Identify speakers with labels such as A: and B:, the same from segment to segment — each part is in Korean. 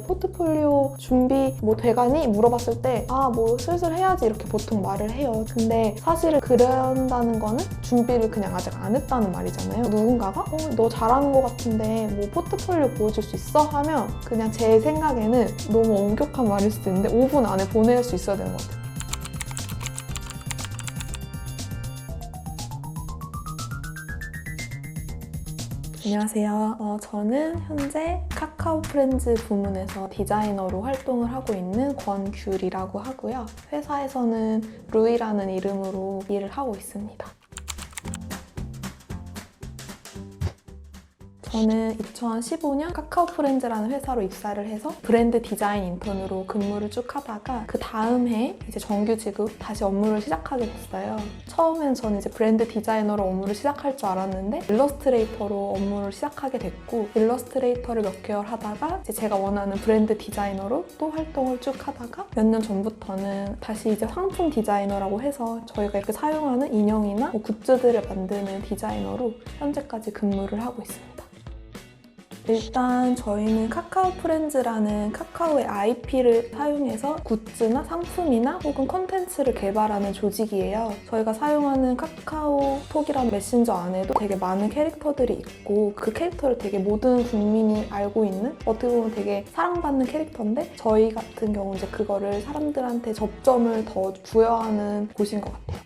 A: 포트폴리오 준비 돼가니? 물어봤을 때 뭐 슬슬 해야지 이렇게 보통 말을 해요. 근데 사실은 그런다는 거는 준비를 그냥 아직 안 했다는 말이잖아요. 누군가가 너 잘하는 것 같은데 뭐 포트폴리오 보여줄 수 있어? 하면 그냥 제 생각에는 너무 엄격한 말일 수도 있는데 5분 안에 보낼 수 있어야 되는 것 같아요. 안녕하세요. 저는 현재 카카오 프렌즈 부문에서 디자이너로 활동을 하고 있는 권귤이라고 하고요. 회사에서는 루이라는 이름으로 일을 하고 있습니다. 저는 2015년 카카오 프렌즈라는 회사로 입사를 해서 브랜드 디자인 인턴으로 근무를 쭉 하다가 그 다음 해에 이제 정규직으로 다시 업무를 시작하게 됐어요. 처음엔 저는 이제 브랜드 디자이너로 업무를 시작할 줄 알았는데 일러스트레이터로 업무를 시작하게 됐고 일러스트레이터를 몇 개월 하다가 이제 제가 원하는 브랜드 디자이너로 또 활동을 쭉 하다가 몇 년 전부터는 다시 이제 상품 디자이너라고 해서 저희가 이렇게 사용하는 인형이나 굿즈들을 만드는 디자이너로 현재까지 근무를 하고 있습니다. 일단 저희는 카카오 프렌즈라는 카카오의 IP를 사용해서 굿즈나 상품이나 혹은 콘텐츠를 개발하는 조직이에요. 저희가 사용하는 카카오톡이라는 메신저 안에도 되게 많은 캐릭터들이 있고 그 캐릭터를 되게 모든 국민이 알고 있는 어떻게 보면 되게 사랑받는 캐릭터인데 저희 같은 경우 이제 그거를 사람들한테 접점을 더 부여하는 곳인 것 같아요.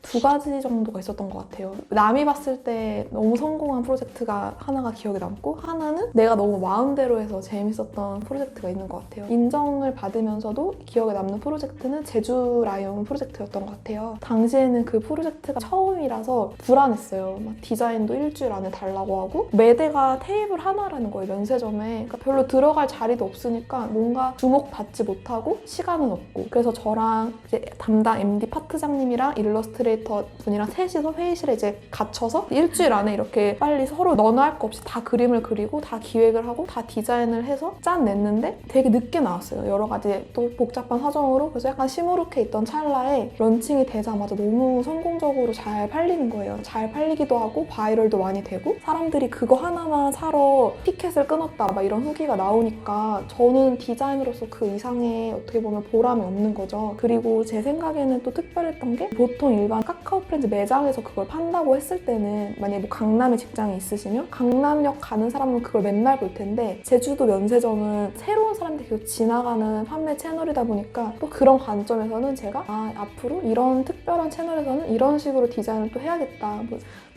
A: 2가지 정도가 있었던 것 같아요. 남이 봤을 때 너무 성공한 프로젝트가 하나가 기억에 남고 하나는 내가 너무 마음대로 해서 재밌었던 프로젝트가 있는 것 같아요. 인정을 받으면서도 기억에 남는 프로젝트는 제주 라이온 프로젝트였던 것 같아요. 당시에는 그 프로젝트가 처음이라서 불안했어요. 막 디자인도 일주일 안에 달라고 하고 매대가 테이블 하나라는 거예요, 면세점에. 그러니까 별로 들어갈 자리도 없으니까 뭔가 주목받지 못하고 시간은 없고 그래서 저랑 이제 담당 MD 파트장님이랑 일러스트레이터 분이랑 셋이서 회의실에 이제 갇혀서 일주일 안에 이렇게 빨리 서로 너나 할 거 없이 다 그림을 그리고 다 기획을 하고 다 디자인을 해서 짠 냈는데 되게 늦게 나왔어요. 여러 가지 또 복잡한 사정으로. 그래서 약간 시무룩해 있던 찰나에 런칭이 되자마자 너무 성공적으로 잘 팔리는 거예요. 잘 팔리기도 하고 바이럴도 많이 되고 사람들이 그거 하나만 사러 티켓을 끊었다 막 이런 후기가 나오니까 저는 디자이너로서 그 이상의 어떻게 보면 보람이 없는 거죠. 그리고 제 생각에는 또 특별했던 게 보통 일반 카카오 프렌즈 매장에서 그걸 판다고 했을 때는 만약에 뭐 강남에 직장이 있으시면 강남역 가는 사람은 그걸 맨날 볼 텐데 제주도 면세점은 새로운 사람들이 계속 지나가는 판매 채널이다 보니까 또 그런 관점에서는 제가 앞으로 이런 특별한 채널에서는 이런 식으로 디자인을 또 해야겠다.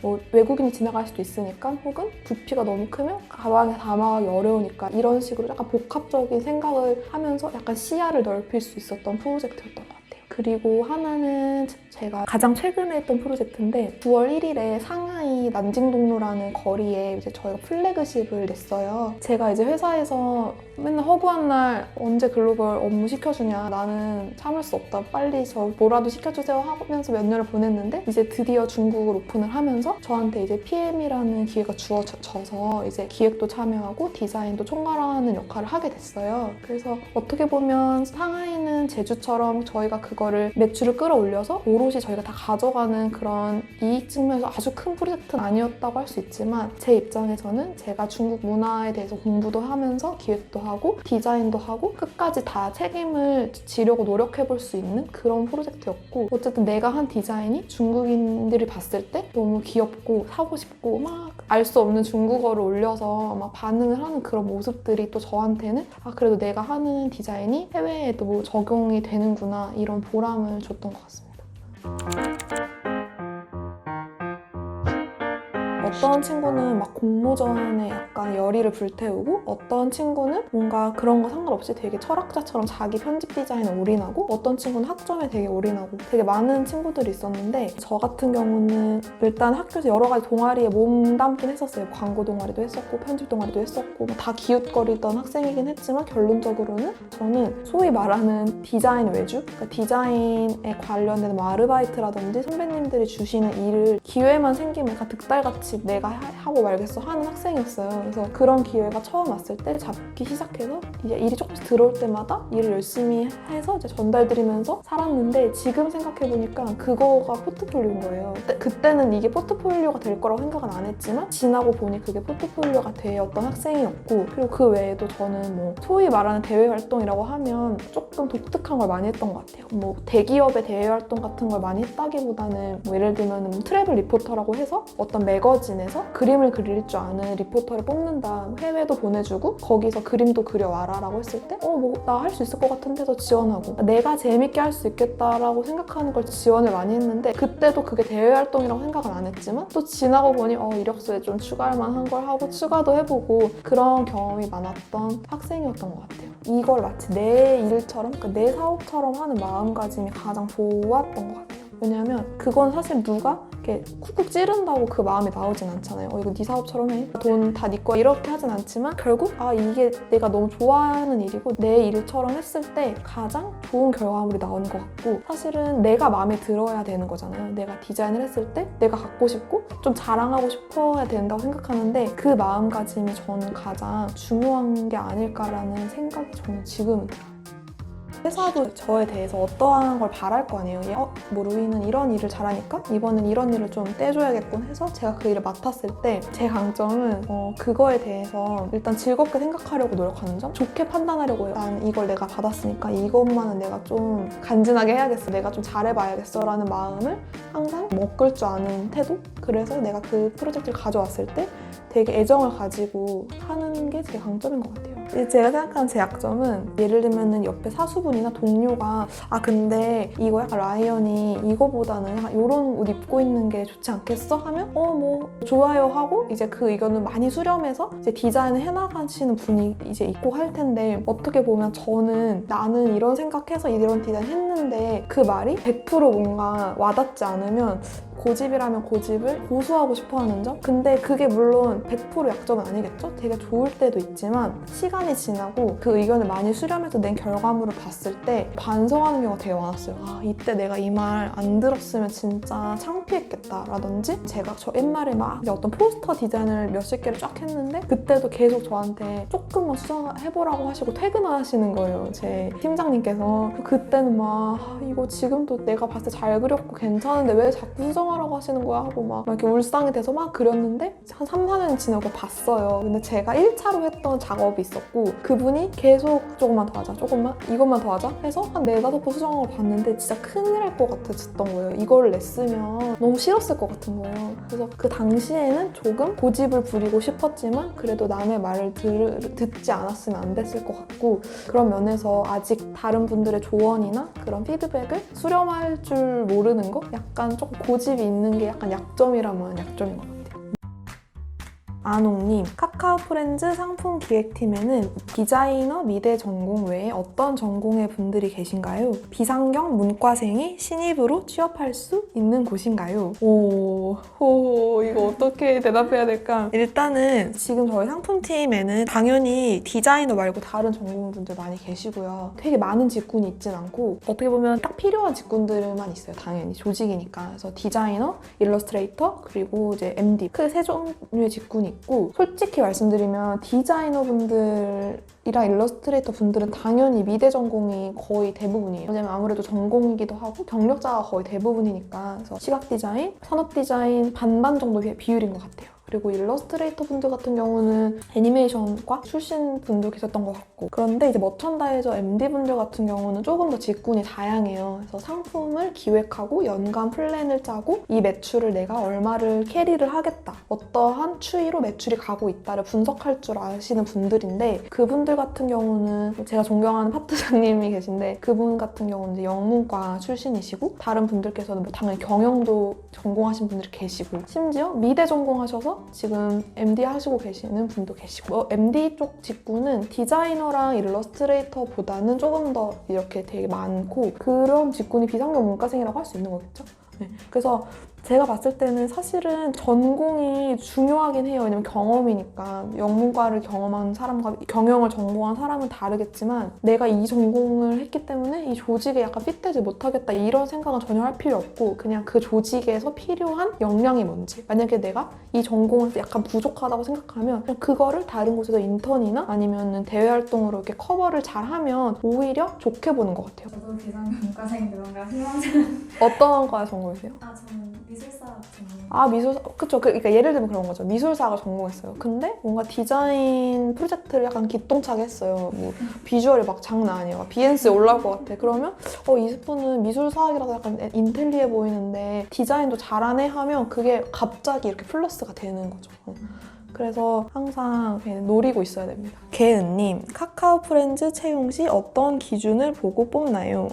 A: 뭐 외국인이 지나갈 수도 있으니까 혹은 부피가 너무 크면 가방에 담아가기 어려우니까 이런 식으로 약간 복합적인 생각을 하면서 약간 시야를 넓힐 수 있었던 프로젝트였던 것 같아요. 그리고 하나는 제가 가장 최근에 했던 프로젝트인데 9월 1일에 상하이 난징동로라는 거리에 이제 저희가 플래그십을 냈어요. 제가 이제 회사에서 맨날 허구한 날 언제 글로벌 업무 시켜주냐 나는 참을 수 없다 빨리 저 뭐라도 시켜주세요 하면서 몇 년을 보냈는데 이제 드디어 중국을 오픈을 하면서 저한테 이제 PM이라는 기회가 주어져서 이제 기획도 참여하고 디자인도 총괄하는 역할을 하게 됐어요. 그래서 어떻게 보면 상하이는 제주처럼 저희가 그거를 매출을 끌어올려서 오롯이 저희가 다 가져가는 그런 이익 측면에서 아주 큰 프로젝트는 아니었다고 할 수 있지만 제 입장에서는 제가 중국 문화에 대해서 공부도 하면서 기획도 하고 디자인도 하고 끝까지 다 책임을 지려고 노력해볼 수 있는 그런 프로젝트였고 어쨌든 내가 한 디자인이 중국인들이 봤을 때 너무 귀엽고 사고 싶고 막 알 수 없는 중국어를 올려서 막 반응을 하는 그런 모습들이 또 저한테는 그래도 내가 하는 디자인이 해외에도 적용이 되는구나 이런 보람을 줬던 것 같습니다. 어떤 친구는 막 공모전에 약간 열의를 불태우고 어떤 친구는 뭔가 그런 거 상관없이 되게 철학자처럼 자기 편집 디자인에 올인하고 어떤 친구는 학점에 되게 올인하고 되게 많은 친구들이 있었는데 저 같은 경우는 일단 학교에서 여러 가지 동아리에 몸담긴 했었어요. 광고 동아리도 했었고 편집 동아리도 했었고 다 기웃거리던 학생이긴 했지만 결론적으로는 저는 소위 말하는 디자인 외주? 그러니까 디자인에 관련된 뭐 아르바이트라든지 선배님들이 주시는 일을 기회만 생기면 약간 득달같이 내가 하고 말겠어 하는 학생이었어요. 그래서 그런 기회가 처음 왔을 때 잡기 시작해서 이제 일이 조금씩 들어올 때마다 일을 열심히 해서 이제 전달드리면서 살았는데, 지금 생각해보니까 그거가 포트폴리오인 거예요. 그때는 이게 포트폴리오가 될 거라고 생각은 안 했지만 지나고 보니 그게 포트폴리오가 되었던 학생이었고, 그리고 그 외에도 저는 뭐 소위 말하는 대외 활동이라고 하면 조금 독특한 걸 많이 했던 것 같아요. 뭐 대기업의 대외 활동 같은 걸 많이 했다기보다는 뭐 예를 들면 트래블 리포터라고 해서 어떤 매거진에서 그림을 그릴 줄 아는 리포터를 뽑는다, 해외도 보내주고 거기서 그림도 그려와라 라고 했을 때 뭐 나 할 수 있을 것 같은데서 지원하고, 내가 재밌게 할 수 있겠다라고 생각하는 걸 지원을 많이 했는데, 그때도 그게 대외 활동이라고 생각은 안 했지만 또 지나고 보니 이력서에 좀 추가할 만한 걸 하고 추가도 해보고, 그런 경험이 많았던 학생이었던 것 같아요. 이걸 마치 내 일처럼, 그러니까 내 사업처럼 하는 마음가짐이 가장 좋았던 것 같아요. 왜냐면 그건 사실 누가 이렇게 쿡쿡 찌른다고 그 마음이 나오진 않잖아요. 이거 네 사업처럼 해, 돈 다 네 거야, 이렇게 하진 않지만 결국 이게 내가 너무 좋아하는 일이고 내 일처럼 했을 때 가장 좋은 결과물이 나오는 것 같고, 사실은 내가 마음에 들어야 되는 거잖아요. 내가 디자인을 했을 때 내가 갖고 싶고 좀 자랑하고 싶어야 된다고 생각하는데, 그 마음가짐이 저는 가장 중요한 게 아닐까라는 생각이 저는 지금은 들어요. 회사도 저에 대해서 어떠한 걸 바랄 거 아니에요. 뭐 루이는 이런 일을 잘하니까 이번엔 이런 일을 좀 떼줘야겠군 해서 제가 그 일을 맡았을 때 제 강점은 그거에 대해서 일단 즐겁게 생각하려고 노력하는 점, 좋게 판단하려고 해요. 난 이걸 내가 받았으니까 이것만은 내가 좀 간지나게 해야겠어, 내가 좀 잘해봐야겠어 라는 마음을 항상 먹을 줄 아는 태도? 그래서 내가 그 프로젝트를 가져왔을 때 되게 애정을 가지고 하는 게 제 강점인 것 같아요. 제가 생각하는 제 약점은, 예를 들면 옆에 사수분이나 동료가 근데 이거 약간 라이언이 이거보다는 이런 옷 입고 있는 게 좋지 않겠어? 하면 뭐 좋아요 하고 이제 그 의견을 많이 수렴해서 이제 디자인을 해나가시는 분이 이제 있고 할 텐데, 어떻게 보면 나는 이런 생각해서 이런 디자인 했는데 그 말이 100% 뭔가 와닿지 않으면 고집이라면 고집을 고수하고 싶어하는 점? 근데 그게 물론 100% 약점은 아니겠죠? 되게 좋을 때도 있지만 시간이 지나고 그 의견을 많이 수렴해서 낸 결과물을 봤을 때 반성하는 경우가 되게 많았어요. 이때 내가 이 말 안 들었으면 진짜 창피했겠다 라든지, 저 옛날에 막 어떤 포스터 디자인을 몇십 개를 쫙 했는데 그때도 계속 저한테 조금만 수정해보라고 하시고 퇴근하시는 거예요, 제 팀장님께서. 그때는 이거 지금도 내가 봤을 때 잘 그렸고 괜찮은데 왜 자꾸 수정하라고 하시는 거야 하고 막 이렇게 울상이 돼서 막 그렸는데, 한 3, 4년이 지나고 봤어요. 근데 제가 1차로 했던 작업이 있었고 그분이 계속 조금만 더 하자, 조금만, 이것만 더 하자 해서 한 4, 5번 수정한 걸 봤는데 진짜 큰일 날 것 같았던 거예요. 이걸 냈으면 너무 싫었을 것 같은 거예요. 그래서 그 당시에는 조금 고집을 부리고 싶었지만 그래도 남의 말을 듣지 않았으면 안 됐을 것 같고, 그런 면에서 아직 다른 분들의 조언이나 그런 피드백을 수렴할 줄 모르는 거? 약간 조금 고집이 있는 게 약간 약점이라면 약점인 것 같아요. 안옥님, 카카오프렌즈 상품 기획팀에는 디자이너 미대 전공 외에 어떤 전공의 분들이 계신가요? 비상경 문과생이 신입으로 취업할 수 있는 곳인가요? 이거 어떻게 대답해야 될까? 일단은 지금 저희 상품팀에는 당연히 디자이너 말고 다른 전공분들 많이 계시고요. 되게 많은 직군이 있진 않고 어떻게 보면 딱 필요한 직군들만 있어요. 당연히 조직이니까. 그래서 디자이너, 일러스트레이터, 그리고 이제 MD, 크게 세 종류의 직군이 있고, 솔직히 말씀드리면 디자이너분들이랑 일러스트레이터 분들은 당연히 미대 전공이 거의 대부분이에요. 왜냐면 아무래도 전공이기도 하고 경력자가 거의 대부분이니까. 그래서 시각 디자인, 산업 디자인 반반 정도 비율인 것 같아요. 그리고 일러스트레이터 분들 같은 경우는 애니메이션과 출신 분도 계셨던 것 같고, 그런데 이제 머천다이저 MD 분들 같은 경우는 조금 더 직군이 다양해요. 그래서 상품을 기획하고 연간 플랜을 짜고 이 매출을 내가 얼마를 캐리를 하겠다, 어떠한 추이로 매출이 가고 있다를 분석할 줄 아시는 분들인데, 그분들 같은 경우는 제가 존경하는 파트장님이 계신데 그분 같은 경우는 이제 영문과 출신이시고, 다른 분들께서는 뭐 당연히 경영도 전공하신 분들이 계시고, 심지어 미대 전공하셔서 지금 MD 하시고 계시는 분도 계시고, MD 쪽 직군은 디자이너랑 일러스트레이터보다는 조금 더 이렇게 되게 많고, 그런 직군이 비상경 문과생이라고 할 수 있는 거겠죠? 네. 그래서 제가 봤을 때는 사실은 전공이 중요하긴 해요. 왜냐면 경험이니까. 영문과를 경험한 사람과 경영을 전공한 사람은 다르겠지만 내가 이 전공을 했기 때문에 이 조직에 약간 핏되지 못하겠다 이런 생각은 전혀 할 필요 없고 그냥 그 조직에서 필요한 역량이 뭔지 만약에 내가 이 전공을 약간 부족하다고 생각하면 그냥 그거를 다른 곳에서 인턴이나 아니면 대외활동으로 이렇게 커버를 잘하면 오히려 좋게 보는 것 같아요.
B: 저도 디자인과생인데 뭔가 희망적.
A: 어떤 과에 전공이세요?
B: 저는 미술사 전공.
A: 미술사, 그쵸. 그러니까 예를 들면 그런 거죠. 미술사가 전공했어요. 근데 뭔가 디자인 프로젝트를 약간 기똥차게 했어요. 뭐 비주얼이 막 장난 아니에요. 비엔스에 올라올 것 같아. 그러면 이 분은 미술사학이라서 약간 인텔리해 보이는데 디자인도 잘하네 하면 그게 갑자기 이렇게 플러스가 되는 거죠. 그래서 항상 노리고 있어야 됩니다. 개은님, 카카오 프렌즈 채용 시 어떤 기준을 보고 뽑나요?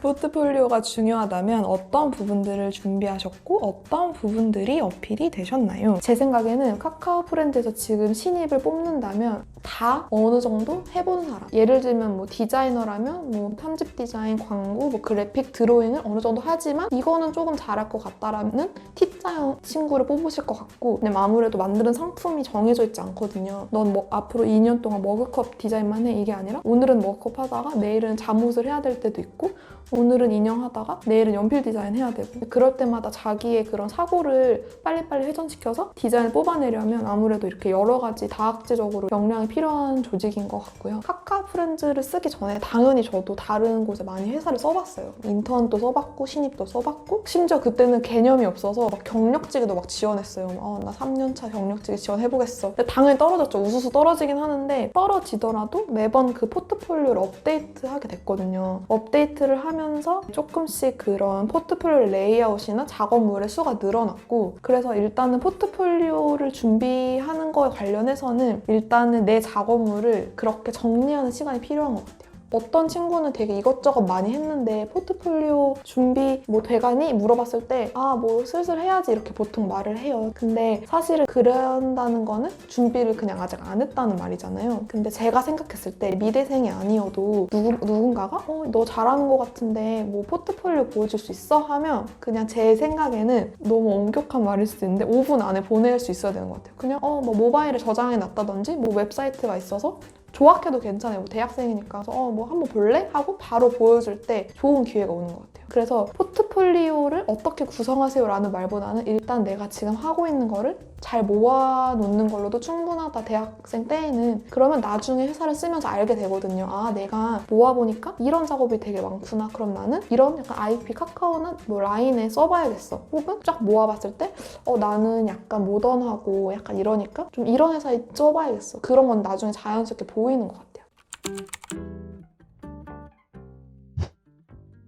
A: 포트폴리오가 중요하다면 어떤 부분들을 준비하셨고 어떤 부분들이 어필이 되셨나요? 제 생각에는 카카오 프렌즈에서 지금 신입을 뽑는다면 다 어느 정도 해본 사람. 예를 들면 뭐 디자이너라면 뭐 편집 디자인, 광고, 뭐 그래픽, 드로잉을 어느 정도 하지만 이거는 조금 잘할 것 같다라는 T자형 친구를 뽑으실 것 같고 근데 아무래도 만드는 상품이 정해져 있지 않거든요. 넌 뭐 앞으로 2년 동안 머그컵 디자인만 해 이게 아니라 오늘은 머그컵 하다가 내일은 잠옷을 해야 될 때도 있고 오늘은 인형 하다가 내일은 연필 디자인 해야 되고 그럴 때마다 자기의 그런 사고를 빨리빨리 회전시켜서 디자인을 뽑아내려면 아무래도 이렇게 여러 가지 다학제적으로 역량이 필요한 조직인 것 같고요. 카카오 프렌즈를 쓰기 전에 당연히 저도 다른 곳에 많이 회사를 써봤어요. 인턴도 써봤고 신입도 써봤고 심지어 그때는 개념이 없어서 막 경력직에도 막 지원했어요. 나 3년차 경력직에 지원해보겠어. 근데 당연히 떨어졌죠. 우수수 떨어지긴 하는데 떨어지더라도 매번 그 포트폴리오를 업데이트하게 됐거든요. 업데이트를 하면서 조금씩 그런 포트폴리오 레이아웃이나 작업물의 수가 늘어났고 그래서 일단은 포트폴리오를 준비하는 거에 관련해서는 일단은 내 작업물을 그렇게 정리하는 시간이 필요한 것 같아요. 어떤 친구는 되게 이것저것 많이 했는데 포트폴리오 준비 뭐 돼가니? 물어봤을 때 뭐 슬슬 해야지 이렇게 보통 말을 해요. 근데 사실은 그런다는 거는 준비를 그냥 아직 안 했다는 말이잖아요. 근데 제가 생각했을 때 미대생이 아니어도 누군가가 너 잘하는 거 같은데 뭐 포트폴리오 보여줄 수 있어? 하면 그냥 제 생각에는 너무 엄격한 말일 수도 있는데 5분 안에 보낼 수 있어야 되는 것 같아요. 그냥 뭐 모바일에 저장해 놨다든지 뭐 웹사이트가 있어서 조악해도 괜찮아요. 뭐 대학생이니까 뭐 한번 볼래? 하고 바로 보여줄 때 좋은 기회가 오는 것 같아요. 그래서 포트폴리오를 어떻게 구성하세요? 라는 말보다는 일단 내가 지금 하고 있는 거를 잘 모아놓는 걸로도 충분하다. 대학생 때에는. 그러면 나중에 회사를 쓰면서 알게 되거든요. 내가 모아보니까 이런 작업이 되게 많구나. 그럼 나는 이런 약간 IP 카카오나 뭐 라인에 써봐야겠어. 혹은 쫙 모아봤을 때 나는 약간 모던하고 약간 이러니까 좀 이런 회사에 써봐야겠어. 그런 건 나중에 자연스럽게 보이는 것 같아요.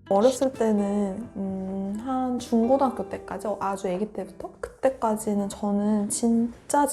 A: 어렸을 때는 한 중고등학교 때까지 아주 아기 때부터 그때까지는 저는 진짜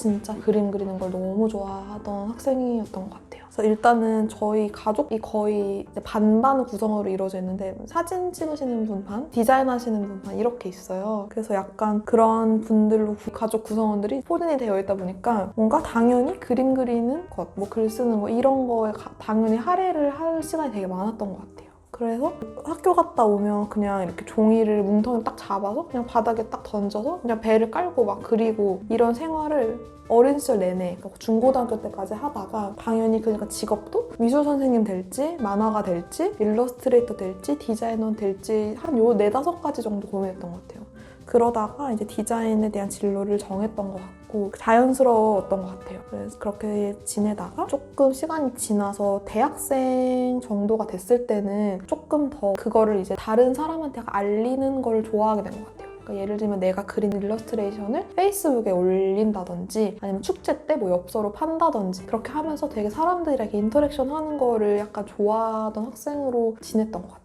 A: 그림 그리는 걸 너무 좋아하던 학생이었던 것 같아요. 그래서 일단은 저희 가족이 거의 반반 구성으로 이루어져 있는데 사진 찍으시는 분 반, 디자인 하시는 분 반 이렇게 있어요. 그래서 약간 그런 분들로 가족 구성원들이 포진이 되어 있다 보니까 뭔가 당연히 그림 그리는 것, 뭐 글 쓰는 거 이런 거에 당연히 할애를 할 시간이 되게 많았던 것 같아요. 그래서 학교 갔다 오면 그냥 이렇게 종이를 뭉텅이 딱 잡아서 그냥 바닥에 딱 던져서 그냥 배를 깔고 막 그리고 이런 생활을 어린 시절 내내 그러니까 중고등학교 때까지 하다가 당연히 그러니까 직업도 미술 선생님 될지 만화가 될지 일러스트레이터 될지 디자이너 될지 한 요 4-5가지 정도 고민했던 것 같아요. 그러다가 이제 디자인에 대한 진로를 정했던 것 같고 자연스러웠던 것 같아요. 그래서 그렇게 지내다가 조금 시간이 지나서 대학생 정도가 됐을 때는 조금 더 그거를 이제 다른 사람한테 알리는 걸 좋아하게 된 것 같아요. 그러니까 예를 들면 내가 그린 일러스트레이션을 페이스북에 올린다든지 아니면 축제 때 뭐 엽서로 판다든지 그렇게 하면서 되게 사람들이랑 인터랙션 하는 거를 약간 좋아하던 학생으로 지냈던 것 같아요.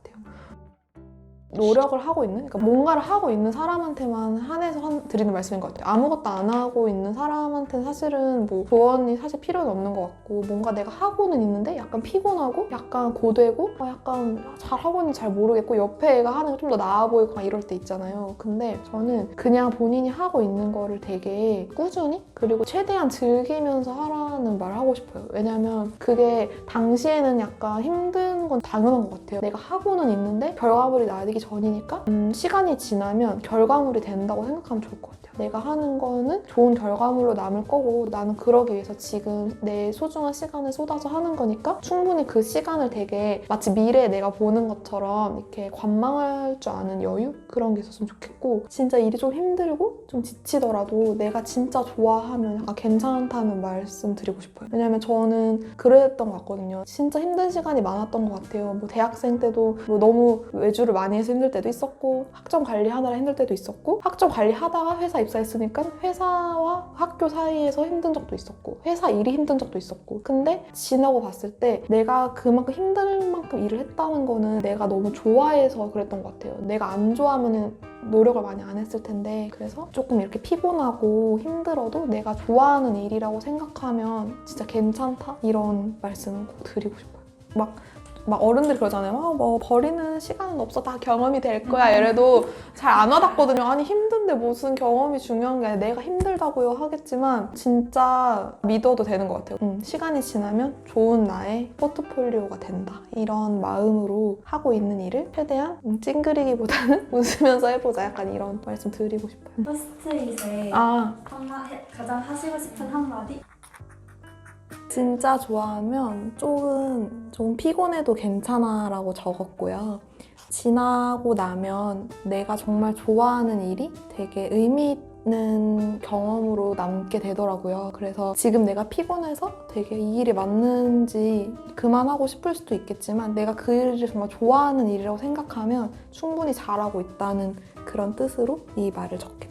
A: 노력을 하고 있는, 그러니까 뭔가를 하고 있는 사람한테만 한해서 드리는 말씀인 것 같아요. 아무것도 안 하고 있는 사람한테는 사실은 뭐 조언이 사실 필요는 없는 것 같고 뭔가 내가 하고는 있는데 약간 피곤하고 약간 고되고 약간 잘하고 있는지 잘 모르겠고 옆에 애가 하는 게 좀 더 나아 보이고 막 이럴 때 있잖아요. 근데 저는 그냥 본인이 하고 있는 거를 되게 꾸준히 그리고 최대한 즐기면서 하라는 말을 하고 싶어요. 왜냐면 그게 당시에는 약간 힘든 건 당연한 것 같아요. 내가 하고는 있는데 결과물이 나기 되기 전이니까 시간이 지나면 결과물이 된다고 생각하면 좋을 것 같아요. 내가 하는 거는 좋은 결과물로 남을 거고 나는 그러기 위해서 지금 내 소중한 시간을 쏟아서 하는 거니까 충분히 그 시간을 되게 마치 미래에 내가 보는 것처럼 이렇게 관망할 줄 아는 여유? 그런 게 있었으면 좋겠고 진짜 일이 좀 힘들고 좀 지치더라도 내가 진짜 좋아하면 약간 괜찮다는 말씀 드리고 싶어요. 왜냐면 저는 그랬던 것 같거든요. 진짜 힘든 시간이 많았던 것 같아요. 뭐 대학생 때도 뭐 너무 외주를 많이 해서 힘들 때도 있었고 학점 관리하느라 힘들 때도 있었고 학점 관리하다가 회사 입사했으니까 회사와 학교 사이에서 힘든 적도 있었고 회사 일이 힘든 적도 있었고 근데 지나고 봤을 때 내가 그만큼 힘들 만큼 일을 했다는 거는 내가 너무 좋아해서 그랬던 것 같아요. 내가 안 좋아하면 노력을 많이 안 했을 텐데 그래서 조금 이렇게 피곤하고 힘들어도 내가 좋아하는 일이라고 생각하면 진짜 괜찮다? 이런 말씀을 꼭 드리고 싶어요. 막 어른들이 그러잖아요. 뭐 버리는 시간은 없어. 다 경험이 될 거야. 이래도 잘 안 와닿거든요. 아니 힘든데 무슨 경험이 중요한 게 아니라 내가 힘들다고요 하겠지만 진짜 믿어도 되는 것 같아요. 시간이 지나면 좋은 나의 포트폴리오가 된다. 이런 마음으로 하고 있는 일을 최대한 찡그리기보다는 웃으면서 해보자. 약간 이런 말씀 드리고 싶어요.
B: 포스트잇에 가장 하시고 싶은 한마디?
A: 진짜 좋아하면 조금 피곤해도 괜찮아 라고 적었고요. 지나고 나면 내가 정말 좋아하는 일이 되게 의미 있는 경험으로 남게 되더라고요. 그래서 지금 내가 피곤해서 되게 이 일이 맞는지 그만하고 싶을 수도 있겠지만 내가 그 일을 정말 좋아하는 일이라고 생각하면 충분히 잘하고 있다는 그런 뜻으로 이 말을 적게